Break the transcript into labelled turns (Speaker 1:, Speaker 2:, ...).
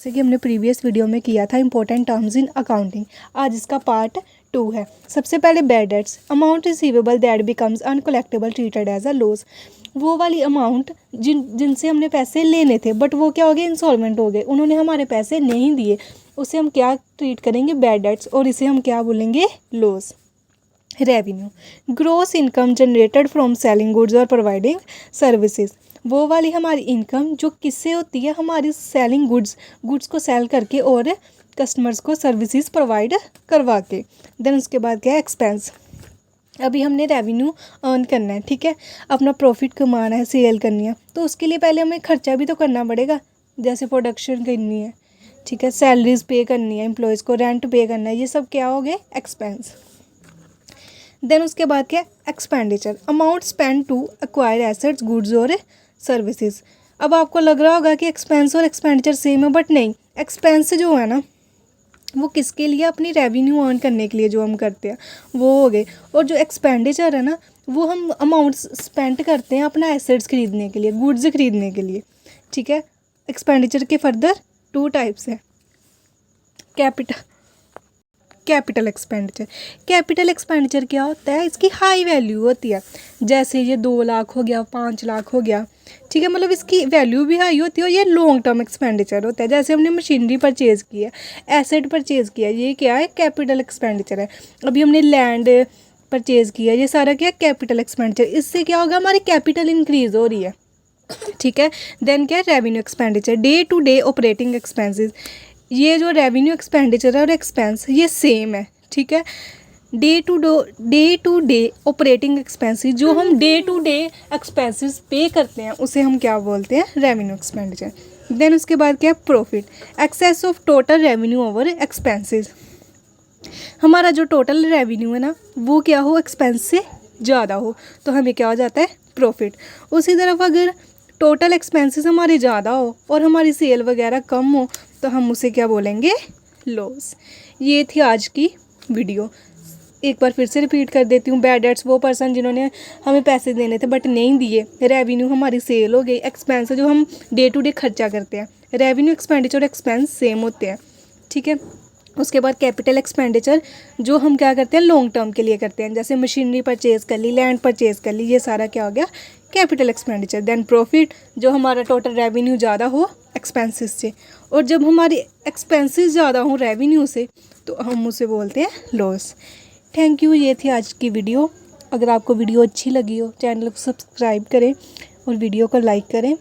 Speaker 1: जैसे कि हमने प्रीवियस वीडियो में किया था इंपॉर्टेंट टर्म्स इन अकाउंटिंग, आज इसका पार्ट 2 है। सबसे पहले bad debts, amount receivable that becomes uncollectable treated as a loss. वो वाली अमाउंट जिनसे हमने पैसे लेने थे बट वो क्या हो गए, इंसॉल्वेंट हो गए, उन्होंने हमारे पैसे नहीं दिए, उसे हम क्या ट्रीट करेंगे, बैड डेट्स, और इसे हम क्या बोलेंगे, loss. Revenue, gross income generated from selling goods और प्रोवाइडिंग सर्विसेज। वो वाली हमारी इनकम जो किससे होती है, हमारी सेलिंग गुड्स को सेल करके और कस्टमर्स को सर्विसेज प्रोवाइड करवा के। देन उसके बाद क्या है, एक्सपेंस। अभी हमने रेवेन्यू अर्न करना है, ठीक है, अपना प्रॉफिट कमाना है, सेल करनी है, तो उसके लिए पहले हमें खर्चा भी तो करना पड़ेगा, जैसे प्रोडक्शन करनी है, ठीक है, सैलरीज पे करनी है, एम्प्लॉयज़ को रेंट पे करना है, ये सब क्या हो गए, एक्सपेंस। देन उसके बाद क्या, expenditure, amount spend to acquire assets goods और सर्विसेज। अब आपको लग रहा होगा कि एक्सपेंस और एक्सपेंडिचर सेम है, बट नहीं, एक्सपेंस जो है ना वो किसके लिए, अपनी रेवेन्यू अर्न करने के लिए जो हम करते हैं वो हो गए, और जो एक्सपेंडिचर है ना वो हम अमाउंट स्पेंड करते हैं अपना एसेट्स खरीदने के लिए, गुड्स खरीदने के लिए, ठीक है। एक्सपेंडिचर के फर्दर 2 टाइप्स है, कैपिटल एक्सपेंडिचर। कैपिटल एक्सपेंडिचर क्या होता है, इसकी हाई वैल्यू होती है, जैसे ये 2 लाख हो गया, 5 लाख हो गया, ठीक है, मतलब इसकी वैल्यू भी हाई होती है, और ये लॉन्ग टर्म एक्सपेंडिचर होता है। जैसे हमने मशीनरी परचेज़ की है, एसेट परचेज़ किया, ये क्या है, कैपिटल एक्सपेंडिचर है। अभी हमने लैंड परचेज़ किया, ये सारा क्या है, कैपिटल एक्सपेंडिचर। इससे क्या होगा, हमारी कैपिटल इंक्रीज़ हो रही है, ठीक है। देन क्या है, revenue expenditure, day to day operating expenses. ये जो रेवेन्यू एक्सपेंडिचर है और एक्सपेंस ये सेम है, ठीक है। Day to day operating expenses, जो हम डे टू डे एक्सपेंसेस पे करते हैं उसे हम क्या बोलते हैं, रेवेन्यू एक्सपेंडिचर। देन उसके बाद क्या है, profit, excess of total revenue over expenses. हमारा जो टोटल रेवेन्यू है ना वो क्या हो, एक्सपेंस से ज़्यादा हो, तो हमें क्या हो जाता है, प्रॉफिट। उसी तरफ अगर टोटल एक्सपेंसेस हमारे ज़्यादा हो और हमारी सेल वगैरह कम हो तो हम उसे क्या बोलेंगे, लॉस। ये थी आज की वीडियो, एक बार फिर से रिपीट कर देती हूँ। बैड डेट्स, वो पर्सन जिन्होंने हमें पैसे देने थे बट नहीं दिए। रेवेन्यू, हमारी सेल हो गई। एक्सपेंस, जो हम डे टू डे खर्चा करते हैं। रेवेन्यू, एक्सपेंडिचर और एक्सपेंस सेम होते हैं, ठीक है। उसके बाद कैपिटल एक्सपेंडिचर, जो हम क्या करते हैं, लॉन्ग टर्म के लिए करते हैं, जैसे मशीनरी परचेज़ कर ली, लैंड परचेज़ कर ली, ये सारा क्या हो गया, कैपिटल एक्सपेंडिचर। देन प्रॉफिट, जो हमारा टोटल रेवेन्यू ज़्यादा हो एक्सपेंसेस से, और जब हमारी एक्सपेंसेस ज़्यादा हो रेवेन्यू से तो हम उसे बोलते हैं लॉस। थैंक यू, ये थी आज की वीडियो। अगर आपको वीडियो अच्छी लगी हो चैनल को सब्सक्राइब करें और वीडियो को लाइक करें।